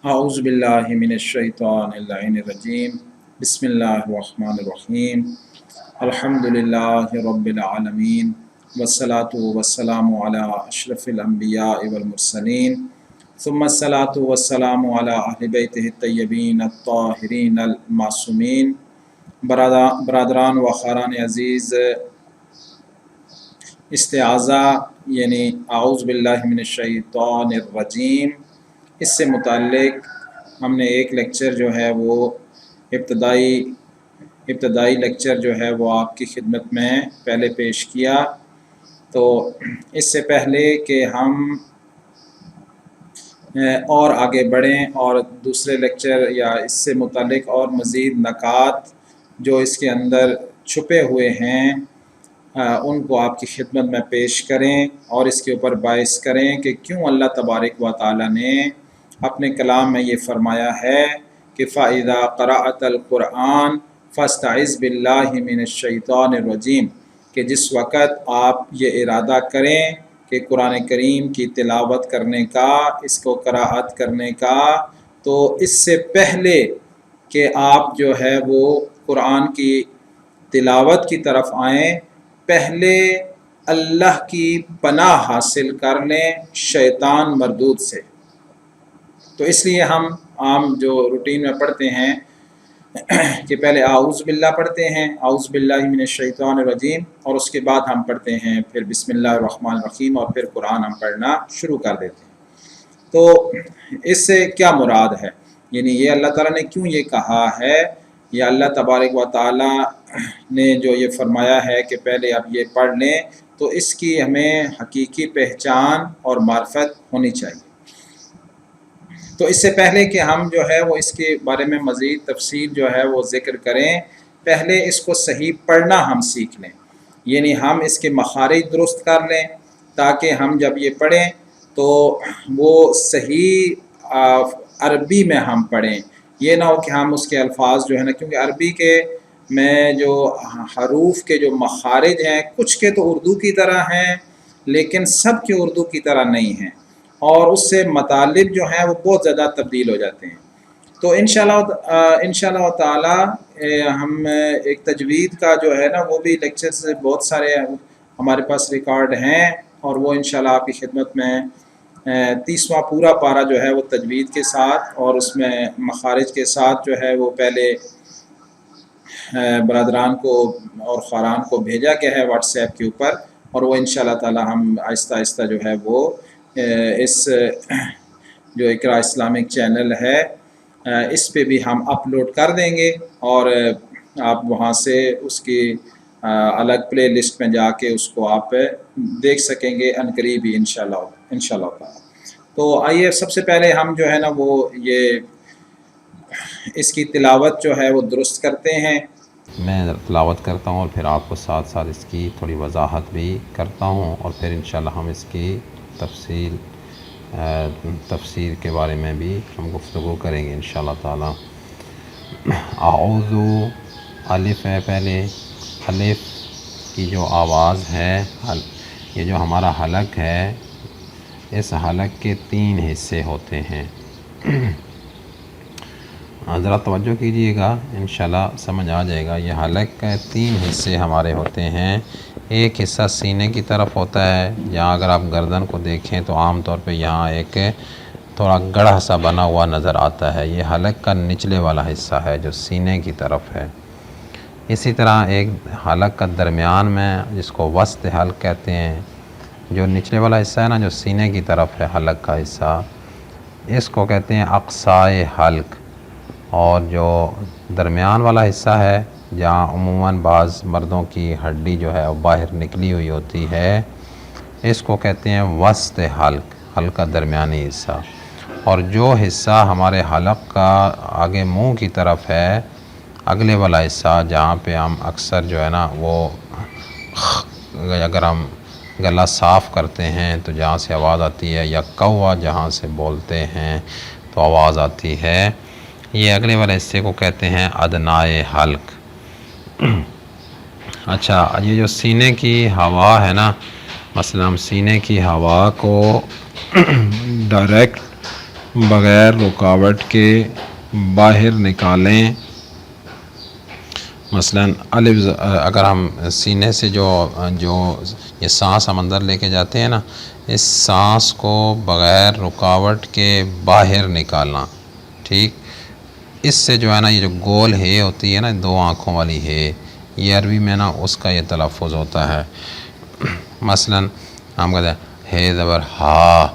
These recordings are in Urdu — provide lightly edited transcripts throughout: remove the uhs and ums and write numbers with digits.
اعوذ باللہ من الشیطان اللعین الرجیم بسم اللہ الرحمن الرحیم الحمد للہ رب العالمین والصلاة والسلام علی اشرف الانبیاء والمرسلین ثم الصلاة والسلام علی اہل بیتہ الطیبین الطاہرین المعصومین۔ برادران و خاران عزیز، استعاذہ یعنی اعوذ باللہ من الشیطان الرجیم، اس سے متعلق ہم نے ایک لیکچر جو ہے وہ ابتدائی لیکچر جو ہے وہ آپ کی خدمت میں پہلے پیش کیا۔ تو اس سے پہلے کہ ہم اور آگے بڑھیں اور دوسرے لیکچر یا اس سے متعلق اور مزید نکات جو اس کے اندر چھپے ہوئے ہیں ان کو آپ کی خدمت میں پیش کریں اور اس کے اوپر باعث کریں کہ کیوں اللہ تبارک و تعالی نے اپنے کلام میں یہ فرمایا ہے کہ فَإِذَا قَرَأْتَ الْقُرْآنَ فَاسْتَعِذْ بِاللَّهِ مِنَ الشَّيْطَانِ الرَّجِيمِ، کہ جس وقت آپ یہ ارادہ کریں کہ قرآن کریم کی تلاوت کرنے کا، اس کو قراءت کرنے کا، تو اس سے پہلے کہ آپ جو ہے وہ قرآن کی تلاوت کی طرف آئیں، پہلے اللہ کی پناہ حاصل کر لیں شیطان مردود سے۔ تو اس لیے ہم عام جو روٹین میں پڑھتے ہیں کہ پہلے اعوذ باللہ پڑھتے ہیں، اعوذ باللہ من الشیطان الرجیم، اور اس کے بعد ہم پڑھتے ہیں پھر بسم اللہ الرحمن الرحیم، اور پھر قرآن ہم پڑھنا شروع کر دیتے ہیں۔ تو اس سے کیا مراد ہے، یعنی یہ اللہ تعالیٰ نے کیوں یہ کہا ہے، یا اللہ تبارک و تعالیٰ نے جو یہ فرمایا ہے کہ پہلے آپ یہ پڑھ لیں، تو اس کی ہمیں حقیقی پہچان اور معرفت ہونی چاہیے۔ تو اس سے پہلے کہ ہم جو ہے وہ اس کے بارے میں مزید تفصیل جو ہے وہ ذکر کریں، پہلے اس کو صحیح پڑھنا ہم سیکھ لیں، یعنی ہم اس کے مخارج درست کر لیں تاکہ ہم جب یہ پڑھیں تو وہ صحیح عربی میں ہم پڑھیں۔ یہ نہ ہو کہ ہم اس کے الفاظ جو ہے نا، کیونکہ عربی کے میں جو حروف کے جو مخارج ہیں، کچھ کے تو اردو کی طرح ہیں لیکن سب کے اردو کی طرح نہیں ہیں، اور اس سے مطالب جو ہیں وہ بہت زیادہ تبدیل ہو جاتے ہیں۔ تو انشاءاللہ تعالی ہم ایک تجوید کا جو ہے نا وہ بھی لیکچرز بہت سارے ہمارے پاس ریکارڈ ہیں، اور وہ انشاءاللہ آپ کی خدمت میں 30واں پورا پارہ جو ہے وہ تجوید کے ساتھ اور اس میں مخارج کے ساتھ جو ہے وہ پہلے برادران کو اور خاران کو بھیجا گیا ہے واٹس ایپ کے اوپر، اور وہ انشاءاللہ تعالی ہم آہستہ آہستہ جو ہے وہ اس جو اقرا اسلامک چینل ہے اس پہ بھی ہم اپلوڈ کر دیں گے، اور آپ وہاں سے اس کی الگ پلے لسٹ میں جا کے اس کو آپ دیکھ سکیں گے عنقریب ہی انشاءاللہ تعالی۔ تو آئیے سب سے پہلے ہم جو ہے نا وہ یہ اس کی تلاوت جو ہے وہ درست کرتے ہیں۔ میں تلاوت کرتا ہوں اور پھر آپ کو ساتھ ساتھ اس کی تھوڑی وضاحت بھی کرتا ہوں، اور پھر انشاءاللہ ہم اس کی تفسیر کے بارے میں بھی ہم گفتگو کریں گے انشاءاللہ تعالی۔ اعوذ، الف ہے پہلے، الف کی جو آواز ہے، یہ جو ہمارا حلق ہے، اس حلق کے 3 حصے ہوتے ہیں۔ ذرا توجہ کیجئے گا، انشاءاللہ سمجھ آ جائے گا۔ یہ حلق کے 3 حصے ہمارے ہوتے ہیں۔ ایک حصہ سینے کی طرف ہوتا ہے، جہاں اگر آپ گردن کو دیکھیں تو عام طور پہ یہاں ایک تھوڑا گڑھا سا بنا ہوا نظر آتا ہے، یہ حلق کا نچلے والا حصہ ہے جو سینے کی طرف ہے۔ اسی طرح ایک حلق کا درمیان میں، جس کو وسط حلق کہتے ہیں، جو نچلے والا حصہ ہے نا، جو سینے کی طرف ہے حلق کا حصہ، اس کو کہتے ہیں اقصائے حلق۔ اور جو درمیان والا حصہ ہے، جہاں عموماً بعض مردوں کی ہڈی جو ہے وہ باہر نکلی ہوئی ہوتی ہے، اس کو کہتے ہیں وسط حلق، حلق کا درمیانی حصہ۔ اور جو حصہ ہمارے حلق کا آگے منہ کی طرف ہے، اگلے والا حصہ، جہاں پہ ہم اکثر جو ہے نا وہ اگر ہم گلا صاف کرتے ہیں تو جہاں سے آواز آتی ہے، یا کوا جہاں سے بولتے ہیں تو آواز آتی ہے، یہ اگلے والے حصے کو کہتے ہیں ادنائے حلق۔ اچھا، یہ جو سینے کی ہوا ہے نا، مثلا ہم سینے کی ہوا کو ڈائریکٹ بغیر رکاوٹ کے باہر نکالیں۔ مثلا الف اگر ہم سینے سے جو یہ سانس ہم اندر لے کے جاتے ہیں نا، اس سانس کو بغیر رکاوٹ کے باہر نکالنا، ٹھیک۔ اس سے جو ہے نا یہ جو گول ہے ہوتی ہے نا، دو آنکھوں والی ہے، یہ عربی میں نا اس کا یہ تلفظ ہوتا ہے۔ مثلا ہم کہتے ہیں ہے زبر ہا،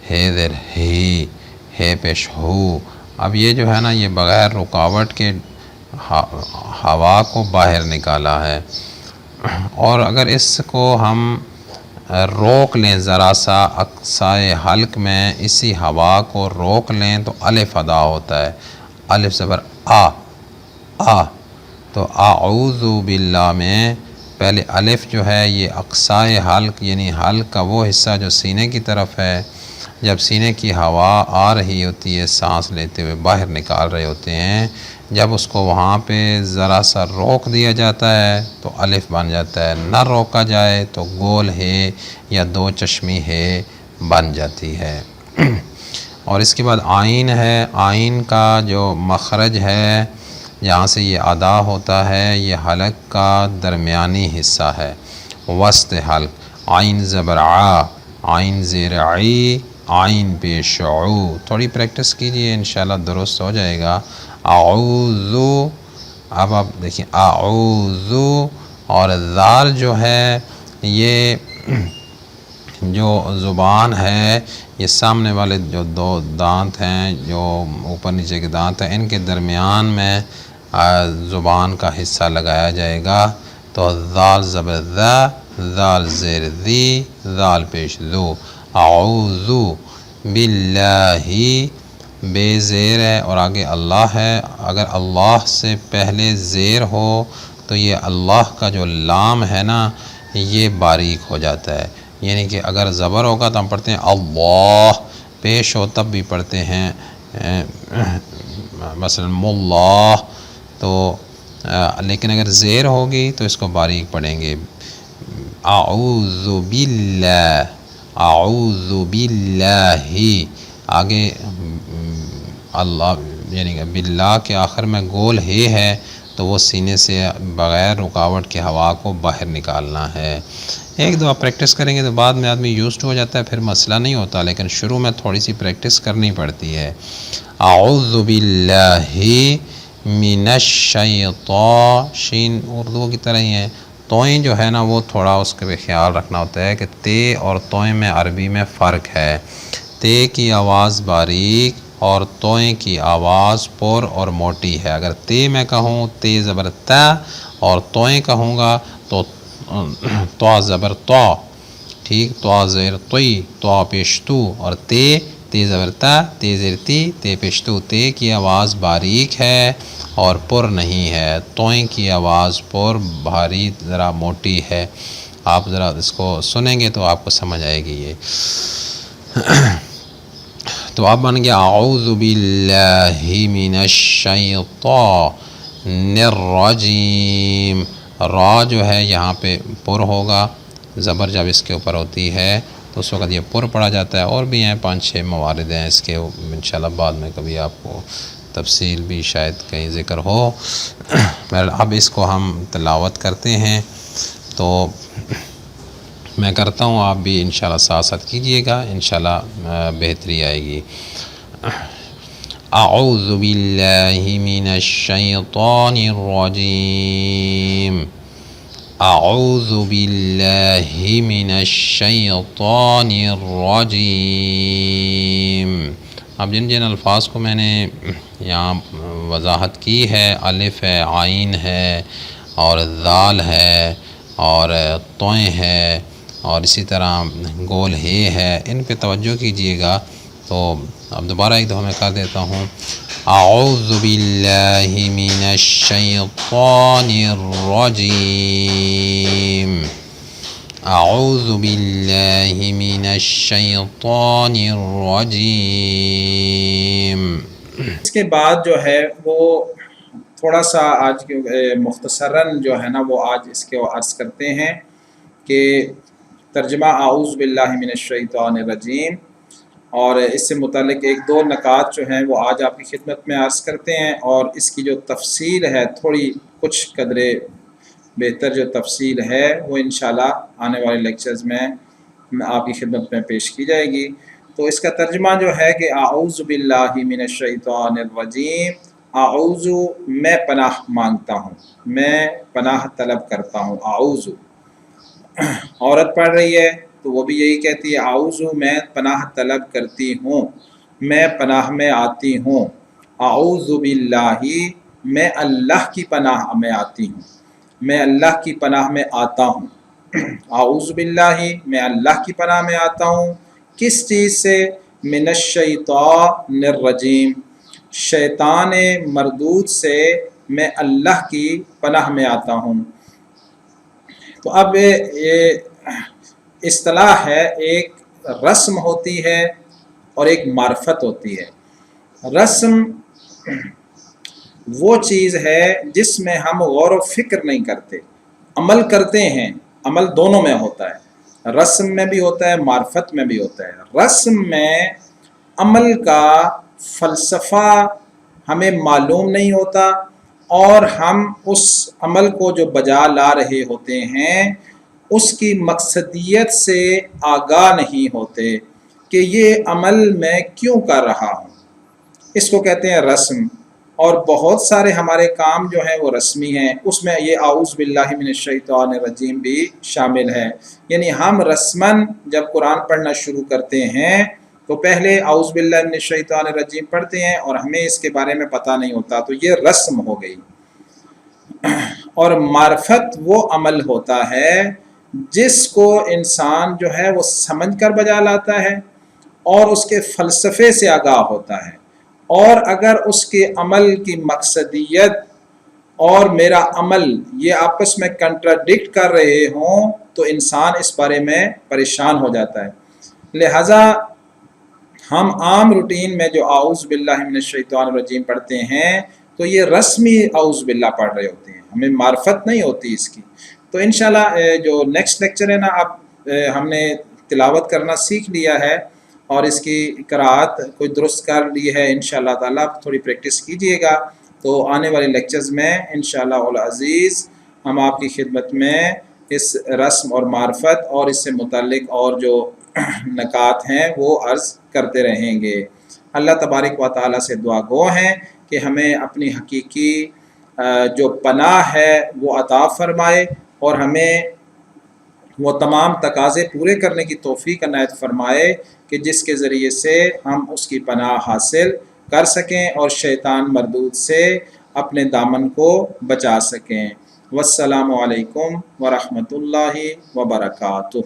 ہے زیر ہی، ہے پیش ہو۔ اب یہ جو ہے نا یہ بغیر رکاوٹ کے ہوا کو باہر نکالا ہے۔ اور اگر اس کو ہم روک لیں ذرا سا اقصائے حلق میں، اسی ہوا کو روک لیں تو الف ادا ہوتا ہے، الف زبر آ۔ تو اعوذ باللہ میں پہلے الف جو ہے یہ اقصائے حلق یعنی حلق کا وہ حصہ جو سینے کی طرف ہے، جب سینے کی ہوا آ رہی ہوتی ہے سانس لیتے ہوئے باہر نکال رہے ہوتے ہیں، جب اس کو وہاں پہ ذرا سا روک دیا جاتا ہے تو الف بن جاتا ہے، نہ روکا جائے تو گول ہے یا دو چشمی ہے بن جاتی ہے۔ اور اس کے بعد آئین ہے، آئین کا جو مخرج ہے جہاں سے یہ ادا ہوتا ہے، یہ حلق کا درمیانی حصہ ہے، وسط حلق۔ آئین زبر آ، آئین زیر عی، آئین پیش عو۔ تھوڑی پریکٹس کیجئے انشاءاللہ درست ہو جائے گا۔ اعوذ، اب آپ دیکھیں اعوذ، اور ذال جو ہے یہ جو زبان ہے، یہ سامنے والے جو دو دانت ہیں جو اوپر نیچے کے دانت ہیں، ان کے درمیان میں زبان کا حصہ لگایا جائے گا۔ تو ذال زبر ذا، ذال زیر ذی، ذال پیش ذو۔ اعوذ باللہ، بے زیر ہے اور آگے اللہ ہے، اگر اللہ سے پہلے زیر ہو تو یہ اللہ کا جو لام ہے نا یہ باریک ہو جاتا ہے، یعنی کہ اگر زبر ہوگا تو ہم پڑھتے ہیں اللہ، پیش ہو تب بھی پڑھتے ہیں مثلا ملہ، تو لیکن اگر زیر ہوگی تو اس کو باریک پڑھیں گے۔ اعوذ باللہ، اعوذ باللہ، آگے اللہ یعنی کہ باللہ کے آخر میں گول ہے تو وہ سینے سے بغیر رکاوٹ کے ہوا کو باہر نکالنا ہے۔ ایک دو آپ پریکٹس کریں گے تو بعد میں آدمی یوزڈ ہو جاتا ہے، پھر مسئلہ نہیں ہوتا، لیکن شروع میں تھوڑی سی پریکٹس کرنی پڑتی ہے۔ اعوذ باللہ من الشیطان، شین اردو کی طرح ہی ہے، توئیں جو ہے نا وہ تھوڑا اس کے خیال رکھنا ہوتا ہے کہ تے اور توئیں میں عربی میں فرق ہے۔ تے کی آواز باریک اور توئیں کی آواز پر اور موٹی ہے۔ اگر تے میں کہوں تے زبر تا اور توئیں کہوں گا تو تو زبر تو، ٹھیک، تو زیر توئی، تو پیش تو، اور تے زبر تا، تے زیر تی، تے پیش تو۔ تے کی آواز باریک ہے اور پر نہیں ہے، توئیں کی آواز پر بھاری ذرا موٹی ہے۔ آپ ذرا اس کو سنیں گے تو آپ کو سمجھ آئے گی یہ۔ تو اب بن گیا اعوذ باللہ من الشیطان الرجیم۔ را جو ہے یہاں پہ پر ہوگا، زبر جب اس کے اوپر ہوتی ہے تو اس وقت یہ پر پڑا جاتا ہے۔ اور بھی ہیں 5-6 موارد ہیں اس کے، انشاءاللہ بعد میں کبھی آپ کو تفصیل بھی شاید کہیں ذکر ہو۔ اب اس کو ہم تلاوت کرتے ہیں تو میں کرتا ہوں، آپ بھی انشاءاللہ ساتھ ساتھ کیجئے گا، انشاءاللہ بہتری آئے گی۔ اعوذ باللہ من الشیطان الرجیم، اعوذ باللہ من الشیطان الرجیم۔ اب جن جن الفاظ کو میں نے یہاں وضاحت کی ہے، الف ہے، عین ہے اور ذال ہے اور توئیں ہے اور اسی طرح گول ہے، ان پہ توجہ کیجئے گا۔ تو اب دوبارہ ایک دفعہ میں کر دیتا ہوں، اعوذ باللہ من الشیطان الرجیم، اعوذ باللہ من الشیطان الرجیم۔ اس کے بعد جو ہے وہ تھوڑا سا آج کے مختصراً جو ہے نا وہ آج اس کے عرض کرتے ہیں کہ ترجمہ اعوذ باللہ من الشیطان الرجیم اور اس سے متعلق ایک دو نکات جو ہیں وہ آج آپ کی خدمت میں عرض کرتے ہیں، اور اس کی جو تفصیل ہے تھوڑی کچھ قدرے بہتر جو تفصیل ہے وہ انشاءاللہ آنے والے لیکچرز میں آپ کی خدمت میں پیش کی جائے گی۔ تو اس کا ترجمہ جو ہے کہ اعوذ باللہ من الشیطان الرجیم، اعوذ میں پناہ مانگتا ہوں، میں پناہ طلب کرتا ہوں۔ اعوذ عورت پڑھ رہی ہے تو وہ بھی یہی کہتی ہے اعوذ میں پناہ طلب کرتی ہوں، میں پناہ میں آتی ہوں۔ اعوذ باللہ میں اللہ کی پناہ میں آتی ہوں، میں اللہ کی پناہ میں آتا ہوں۔ اعوذ باللہ میں اللہ کی پناہ میں آتا ہوں، کس چیز سے؟ من الشیطان الرجیم، شیطان مردود سے میں اللہ کی پناہ میں آتا ہوں۔ تو اب یہ اصطلاح ہے، ایک رسم ہوتی ہے اور ایک معرفت ہوتی ہے۔ رسم وہ چیز ہے جس میں ہم غور و فکر نہیں کرتے، عمل کرتے ہیں، عمل دونوں میں ہوتا ہے، رسم میں بھی ہوتا ہے، معرفت میں بھی ہوتا ہے۔ رسم میں عمل کا فلسفہ ہمیں معلوم نہیں ہوتا، اور ہم اس عمل کو جو بجا لا رہے ہوتے ہیں اس کی مقصدیت سے آگاہ نہیں ہوتے کہ یہ عمل میں کیوں کر رہا ہوں، اس کو کہتے ہیں رسم۔ اور بہت سارے ہمارے کام جو ہیں وہ رسمی ہیں، اس میں یہ اعوذ باللہ من الشیطان الرجیم بھی شامل ہے۔ یعنی ہم رسماً جب قرآن پڑھنا شروع کرتے ہیں تو پہلے اعوذ باللہ من الشیطان الرجیم پڑھتے ہیں اور ہمیں اس کے بارے میں پتہ نہیں ہوتا، تو یہ رسم ہو گئی۔ اور معرفت وہ عمل ہوتا ہے جس کو انسان جو ہے وہ سمجھ کر بجا لاتا ہے اور اس کے فلسفے سے آگاہ ہوتا ہے، اور اگر اس کے عمل کی مقصدیت اور میرا عمل یہ آپس میں کنٹراڈکٹ کر رہے ہوں تو انسان اس بارے میں پریشان ہو جاتا ہے۔ لہٰذا ہم عام روٹین میں جو اعوذ باللہ من الشیطان الرجیم پڑھتے ہیں تو یہ رسمی اعوذ باللہ پڑھ رہے ہوتے ہیں، ہمیں معرفت نہیں ہوتی اس کی۔ تو انشاءاللہ جو نیکسٹ لیکچر ہے نا، اب ہم نے تلاوت کرنا سیکھ لیا ہے اور اس کی قرأت کوئی درست کر لی ہے انشاءاللہ تعالیٰ، تھوڑی پریکٹس کیجئے گا تو آنے والے لیکچرز میں انشاءاللہ العزیز ہم آپ کی خدمت میں اس رسم اور معرفت اور اس سے متعلق اور جو نکات ہیں وہ عرض کرتے رہیں گے۔ اللہ تبارک و تعالیٰ سے دعا گو ہیں کہ ہمیں اپنی حقیقی جو پناہ ہے وہ عطا فرمائے، اور ہمیں وہ تمام تقاضے پورے کرنے کی توفیق عنایت فرمائے کہ جس کے ذریعے سے ہم اس کی پناہ حاصل کر سکیں اور شیطان مردود سے اپنے دامن کو بچا سکیں۔ والسلام علیکم ورحمۃ اللہ وبرکاتہ۔